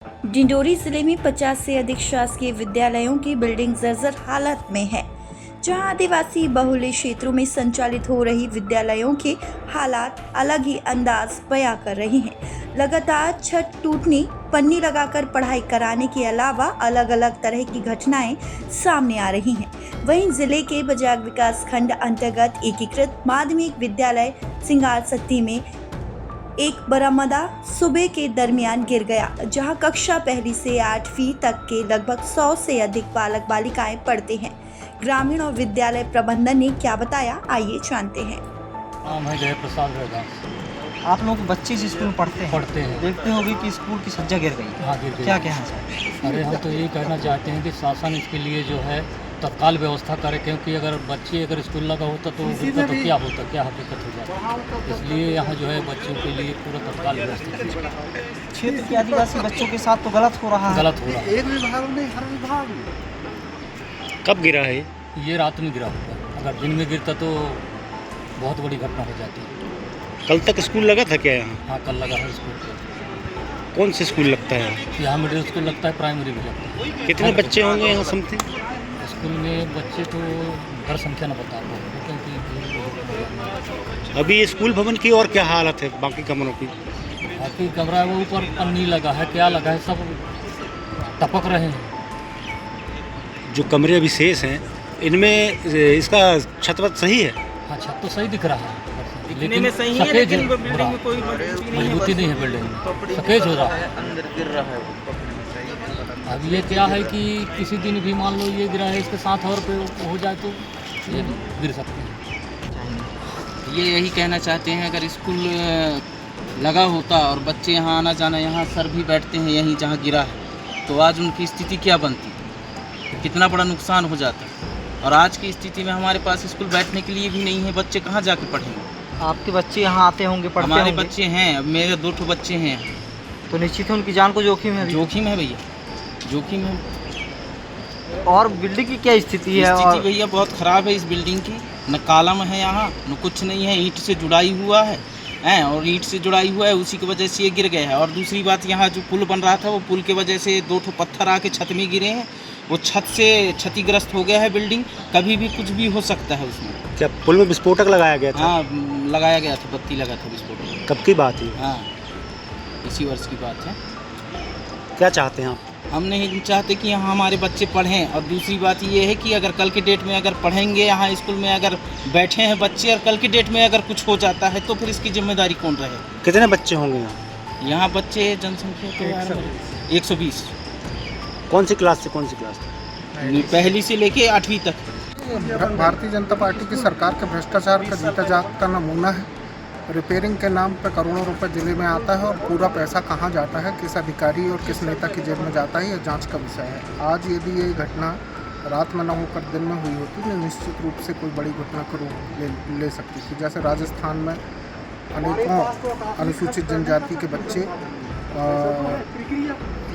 डिंडोरी जिले में 50 से अधिक शासकीय विद्यालयों की बिल्डिंग जर्जर हालत में है। जहां आदिवासी बहुल्य क्षेत्रों में संचालित हो रही विद्यालयों के हालात अलग ही अंदाज बयां कर रही हैं। लगातार छत टूटने, पन्नी लगाकर पढ़ाई कराने के अलावा अलग अलग तरह की घटनाएं सामने आ रही हैं। वहीं जिले के बजाग विकास खंड अंतर्गत एकीकृत माध्यमिक विद्यालय सिंगारसत्ती में एक बरामदा सुबह के दरमियान गिर गया, जहां कक्षा पहली से 8वीं तक के लगभग 100 से अधिक बालक बालिकाएं पढ़ते हैं। ग्रामीण और विद्यालय प्रबंधन ने क्या बताया, आइए जानते हैं। नाम है जयप्रसाद रैदास। आप लोग बच्चे इस स्कूल में पढ़ते हैं, देखते होंगे कि स्कूल की सज्जा गिर गई। हाँ, गिर गई। क्या कहना चाहते हैं? अरे हम तो यही कहना चाहते हैं कि शासन इसके लिए जो है तत्काल व्यवस्था करे, क्योंकि अगर बच्चे अगर स्कूल लगा होता तो गिरता तो क्या होता, क्या हकीकत हो जाती। इसलिए यहाँ जो है बच्चों के लिए पूरा तत्काल व्यवस्था की जाए। क्षेत्र के आदिवासी बच्चों के साथ तो गलत हो रहा है। गलत हो रहा है। एक विभाग नहीं, हर विभाग। कब गिरा है ये रात में गिरा होगा, अगर दिन में गिरता तो बहुत बड़ी घटना हो जाती। कल तक स्कूल लगा था क्या यहाँ? हाँ, कल लगा है स्कूल पे। कौन से स्कूल लगता है? यहाँ मिडिल स्कूल लगता है, प्राइमरी भी लगता है। कितने बच्चे होंगे यहाँ समथिंग? स्कूल में बच्चे तो घर संख्या न बता पाए, क्योंकि अभी ये स्कूल भवन की और क्या हालत है बाकी कमरों की? बाकी कमरा है वो ऊपर पन्नी लगा है, क्या लगा है, सब टपक रहे हैं। जो कमरे अभी शेष हैं इनमें इसका छत वत सही है? हाँ, छत तो सही दिख रहा है, दिखने में सही है, सफेद लेकिन हो बिल्डिंग रहा। में कोई मजबूती नहीं है बिल्डिंग में, सफेद हो रहा है। अंदर गिर रहा है। अब ये क्या है कि किसी दिन भी मान लो ये गिरा है, इसके साथ और पे हो जाए तो ये गिर सकते हैं। ये यही कहना चाहते हैं, अगर स्कूल लगा होता और बच्चे यहाँ आना जाना, यहाँ सर भी बैठते हैं यहीं जहाँ गिरा है, तो आज उनकी स्थिति क्या बनती, कितना बड़ा नुकसान हो जाता। और आज की स्थिति में हमारे पास स्कूल बैठने के लिए भी नहीं है, बच्चे कहाँ जाके पढ़ेंगे। आपके बच्चे यहाँ आते होंगे, पढ़ते हमारे होंगे। बच्चे हैं, अब मेरे 2 बच्चे हैं। तो निश्चित है उनकी जान को जोखिम है अभी। जोखिम है भैया, जोखिम है। और बिल्डिंग की क्या स्थिति है? स्थिति और भैया बहुत ख़राब है इस बिल्डिंग की, न कॉलम है यहाँ, न कुछ नहीं है, ईंट से जुड़ाई हुआ है और ईंट से जुड़ाई हुआ है, उसी की वजह से ये गिर गया है। और दूसरी बात, यहाँ जो पुल बन रहा था वो पुल की वजह से 2 पत्थर आके छत में गिरे हैं, वो छत से क्षतिग्रस्त हो गया है बिल्डिंग, कभी भी कुछ भी हो सकता है उसमें। क्या पुल में विस्फोटक लगाया गया था? हाँ, लगाया गया था, बत्ती लगा था विस्फोट। कब की बात है? हाँ, इसी वर्ष की बात है। क्या चाहते हैं आप? हम नहीं चाहते कि यहाँ हमारे बच्चे पढ़ें। और दूसरी बात ये है कि अगर कल के डेट में अगर पढ़ेंगे यहाँ स्कूल में, अगर बैठे हैं बच्चे और कल के डेट में अगर कुछ हो जाता है तो फिर इसकी जिम्मेदारी कौन रहे। कितने बच्चे होंगे यहाँ? यहाँ बच्चे जनसंख्या तो 120। कौन सी क्लास से कौन सी क्लास तक? पहली से लेके 8वीं तक। भारतीय जनता पार्टी की सरकार के भ्रष्टाचार का जीता जागता नमूना है। रिपेयरिंग के नाम पर करोड़ों रुपए जिले में आता है और पूरा पैसा कहाँ जाता है, किस अधिकारी और किस नेता की जेब में जाता है, यह जांच का विषय है। आज यदि ये घटना रात में न होकर दिन में हुई होती तो निश्चित रूप से कोई बड़ी घटना का रूप ले सकती थी। जैसे राजस्थान में अनेकों अनुसूचित जनजाति के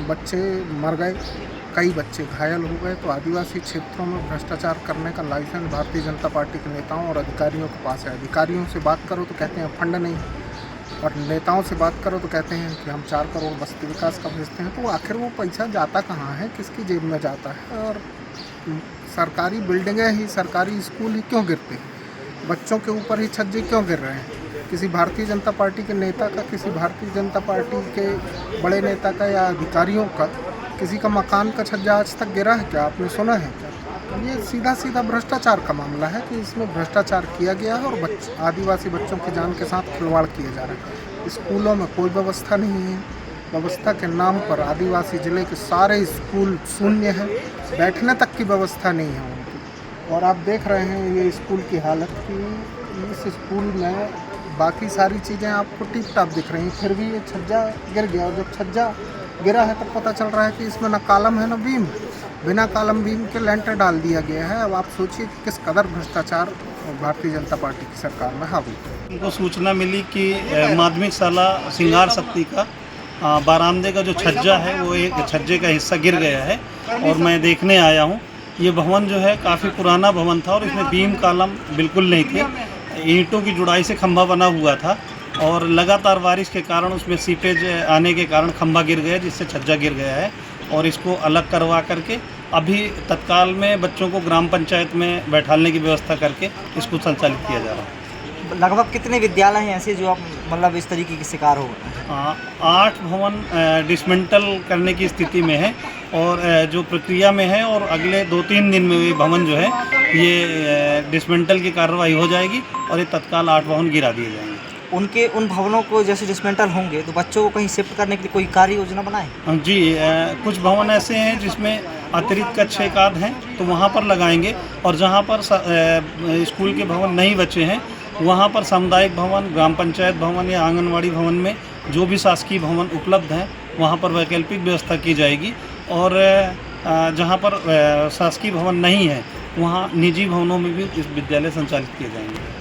बच्चे मर गए, कई बच्चे घायल हो गए। तो आदिवासी क्षेत्रों में भ्रष्टाचार करने का लाइसेंस भारतीय जनता पार्टी के नेताओं और अधिकारियों के पास है। अधिकारियों से बात करो तो कहते हैं फंड नहीं, और नेताओं से बात करो तो कहते हैं कि हम 4 करोड़ बस्ती विकास का भेजते हैं। तो आखिर वो पैसा जाता कहाँ है, किसकी जेब में जाता है? और सरकारी बिल्डिंगें ही, सरकारी स्कूल ही क्यों गिरते हैं? बच्चों के ऊपर ही छज्जे क्यों गिर रहे हैं? किसी भारतीय जनता पार्टी के नेता का, किसी भारतीय जनता पार्टी के बड़े नेता का या अधिकारियों का किसी का मकान का छज्जा आज तक गिरा है क्या? आपने सुना है क्या? ये सीधा सीधा भ्रष्टाचार का मामला है कि इसमें भ्रष्टाचार किया गया है और आदिवासी बच्चों की जान के साथ खिलवाड़ किए जा रहे हैं। स्कूलों में कोई व्यवस्था नहीं है। व्यवस्था के नाम पर आदिवासी ज़िले के सारे स्कूल शून्य हैं, बैठने तक की व्यवस्था नहीं है उनकी। और आप देख रहे हैं ये स्कूल की हालत कि इस स्कूल में बाकी सारी चीज़ें आपको टिप टाप दिख रही हैं, फिर भी ये छज्जा गिर गया। और जब छज्जा गिरा है तब पता चल रहा है कि इसमें न कॉलम है न बीम, बिना कॉलम बीम के लेंटर डाल दिया गया है। अब आप सोचिए कि किस कदर भ्रष्टाचार भारतीय जनता पार्टी की सरकार में हावी है। उनको सूचना मिली कि माध्यमिक शाला सिंगारसत्ती का बरामदे का जो छज्जा है वो एक छज्जे का हिस्सा गिर गया है और मैं देखने आया हूँ। ये भवन जो है काफ़ी पुराना भवन था और इसमें बीम कॉलम बिल्कुल नहीं थे। ईंटों की जुड़ाई से खंभा बना हुआ था और लगातार बारिश के कारण उसमें सीपेज आने के कारण खंभा गिर गया, जिससे छज्जा गिर गया है। और इसको अलग करवा करके अभी तत्काल में बच्चों को ग्राम पंचायत में बैठाने की व्यवस्था करके इसको संचालित किया जा रहा है। लगभग कितने विद्यालय हैं ऐसे जो आप मतलब इस तरीके के शिकार हो गए? 8 भवन डिसमेंटल करने की स्थिति में है और जो प्रक्रिया में है, और अगले 2-3 दिन में ये भवन जो है ये डिसमेंटल की कार्रवाई हो जाएगी और ये तत्काल 8 भवन गिरा दिए जाएंगे। उन भवनों को जैसे डिसमेंटल होंगे तो बच्चों को कहीं शिफ्ट करने के लिए कोई कार्य योजना बनाए? जी, कुछ भवन ऐसे हैं जिसमें अतिरिक्त कक्ष एक आध हैं तो वहाँ पर लगाएंगे, और जहाँ पर स्कूल के भवन नहीं बचे हैं वहाँ पर सामुदायिक भवन, ग्राम पंचायत भवन या आंगनवाड़ी भवन में जो भी शासकीय भवन उपलब्ध हैं वहाँ पर वैकल्पिक व्यवस्था की जाएगी। और जहाँ पर शासकीय भवन नहीं है वहाँ निजी भवनों में भी इस विद्यालय संचालित किए जाएंगे।